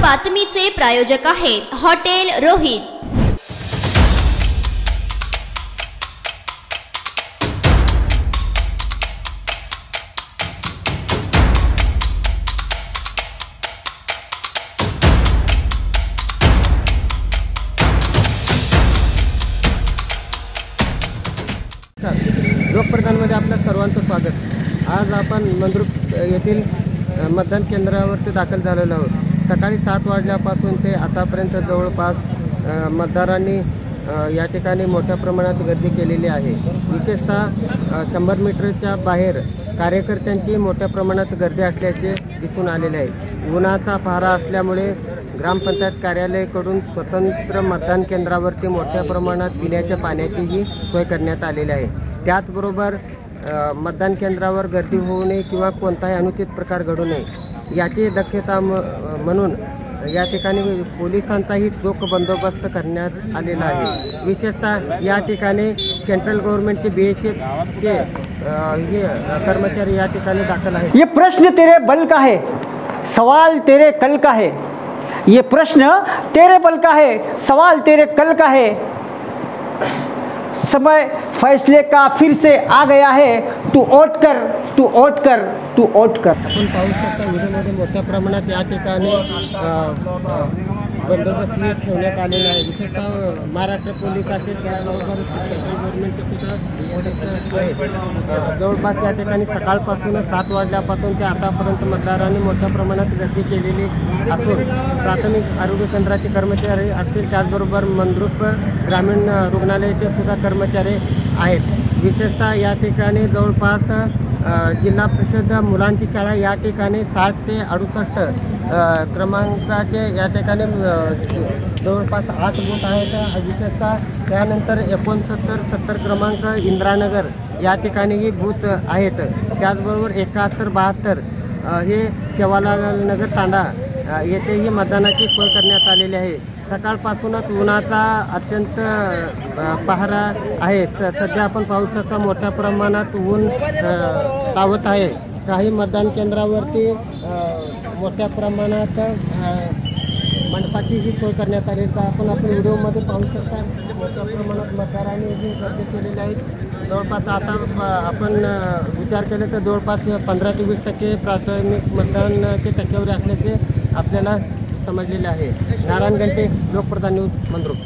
बातमीचे प्रायोजक आहेत हॉटेल रोहित। लोकप्रधानमध्ये आपल्या सर्वांचं स्वागत। आज आपण मंद्रुप येथील मतदान केंद्रावरती दाखल झालेलो आहोत। सकाळी 7 वाजल्यापासून ते आतापर्यंत जवळपास मतदारांनी या ठिकाणी मोठ्या प्रमाणात गर्दी केलेली आहे। विशेषतः 100 मीटरच्या बाहेर कार्यकर्त्यांची मोठ्या प्रमाणात गर्दी असल्याचे दिसून आलेले आहे। उन्हाचा पहारा असल्यामुळे ग्रामपंचायत कार्यालयाकडून स्वतंत्र मतदान केंद्रावरती मोठ्या प्रमाणात पिण्याच्या पाण्याचीही सोय करण्यात आलेली आहे। त्याचबरोबर मतदान केंद्रावर गर्दी होऊ नये किंवा कोणताही अनुचित प्रकार घडू नये याची दक्षता म्हणून या ठिकाणी पोलिसांचाही चोख बंदोबस्त करण्यात आलेला आहे। विशेषतः या ठिकाणी सेंट्रल गव्हर्नमेंटचे BSF के कर्मचारी या ठिकाणी दाखल आहेत। ये प्रश्न तेरे बल का है, सवाल तेरे कल का है। ये प्रश्न तेरे बल का है, सवाल तेरे कल का है। समय फैसले का फिर से आ गया है, तू ओट कर, तू ओट कर, तू ओट कर। आपण पाहू शकता व्हिडिओमध्ये मोठ्या प्रमाणात या ठिकाणी बंदोबस्त ठेवण्यात आलेला आहे। विशेषतः महाराष्ट्र पोलीस असेल त्याचबरोबर सेंट्रल गव्हर्नमेंटचे सुद्धा पोलीस आहेत। जवळपास या ठिकाणी सकाळपासून 7 वाजल्यापासून ते आतापर्यंत मतदारांनी मोठ्या प्रमाणात गर्दी केलेली असून प्राथमिक आरोग्य केंद्राचे कर्मचारी असतील त्याचबरोबर मंद्रुप ग्रामीण रुग्णालयाचे सुद्धा कर्मचारी आहेत। विशेषतः या ठिकाणी जवळपास जिल्हा परिषद मुलांची शाळा या ठिकाणी 60 ते 68 क्रमांकाचे या ठिकाणी जवळपास 8 बूथ आहेत। विशेषतः त्यानंतर 69, 70 क्रमांक इंद्रानगर या ठिकाणीही बूथ आहेत। त्याचबरोबर 71, 72 हे शेवालालनगर तांडा येथेही मतदानाची सोय करण्यात आलेली आहे। सकाळपासूनच उन्हाचा अत्यंत पहारा आहे। सध्या आपण पाहू शकता मोठ्या प्रमाणात ऊन तावत आहे। काही मतदान केंद्रावरती मोठ्या प्रमाणात मंडपाचीही सोय करण्यात आली तर आपण व्हिडिओमध्ये पाहू शकता मोठ्या प्रमाणात मतदारांनी ही गर्दी केलेली आहे। जवळपास आता आपण विचार केले तर जवळपास 15 ते 20% प्राथमिक मतदानाची टक्केवारी असल्याचे आपल्याला समजलेले आहे। नारायण घंटे, लोकप्रधान न्यूज, मंद्रुप।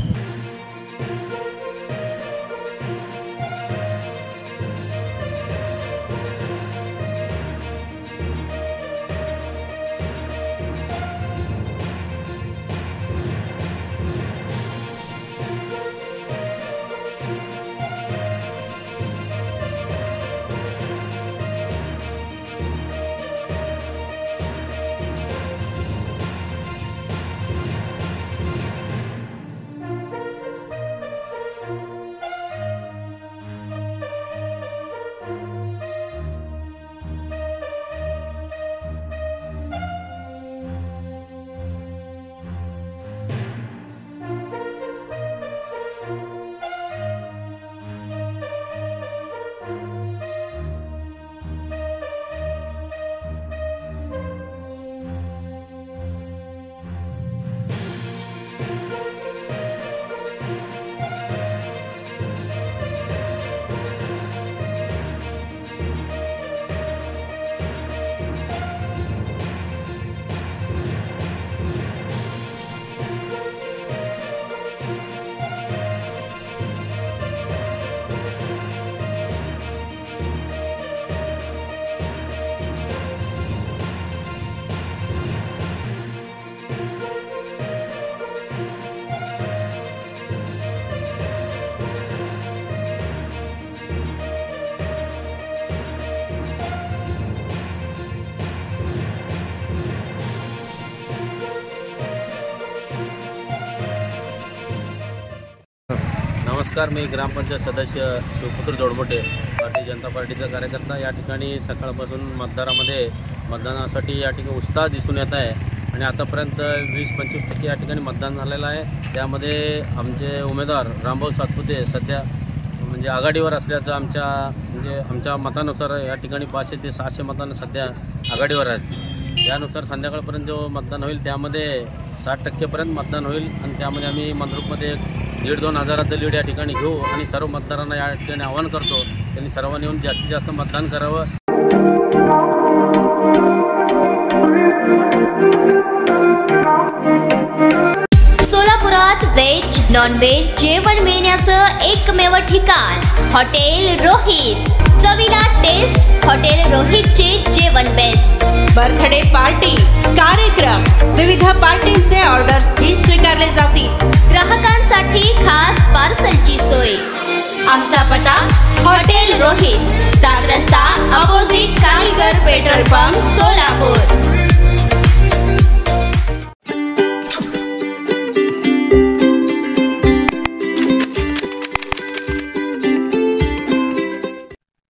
नमस्कार, मी ग्रामपंचायत सदस्य शिवपुत्र जोडमोटे, भारतीय जनता पार्टीचा कार्यकर्ता। या ठिकाणी सकाळपासून मतदारामध्ये मतदानासाठी या ठिकाणी उत्साह दिसून येत आहे आणि आतापर्यंत 20-25% या ठिकाणी मतदान झालेलं आहे। त्यामध्ये आमचे उमेदवार रामभाऊ सातपुते सध्या म्हणजे आघाडीवर असल्याचं आमच्या मतानुसार या ठिकाणी 500 ते 600 मतांना सध्या आघाडीवर आहेत। त्यानुसार संध्याकाळपर्यंत जो मतदान होईल त्यामध्ये 60% मतदान होईल आणि त्यामध्ये आम्ही मंद्रुपमध्ये 1,5-2 हजाराचं लीड या ठिकाणी घेऊ आणि सर्व मतदारांना या ठिकाणी आवाहन करतो त्यांनी सर्वांनी येऊन जास्तीत जास्त मतदान करावं. सोलापुरात व्हेज नॉन व्हेज जेवण मिळण्याचं एकमेव ठिकाण हॉटेल रोहित. चवीला टेस्ट हॉटेल रोहितचे जेवण बेस्ट. बर्थडे पार्टी, कार्यक्रम, विविध पार्टींचे ऑर्डर्स ही स्वीकारले जातील. ग्राहकांसाठी खास पार्सलची सोय. आमचा पत्ता हॉटेल रोहित, दात रस्ता, अपोजिट कारीगर पेट्रोल पंप, सोलापूर.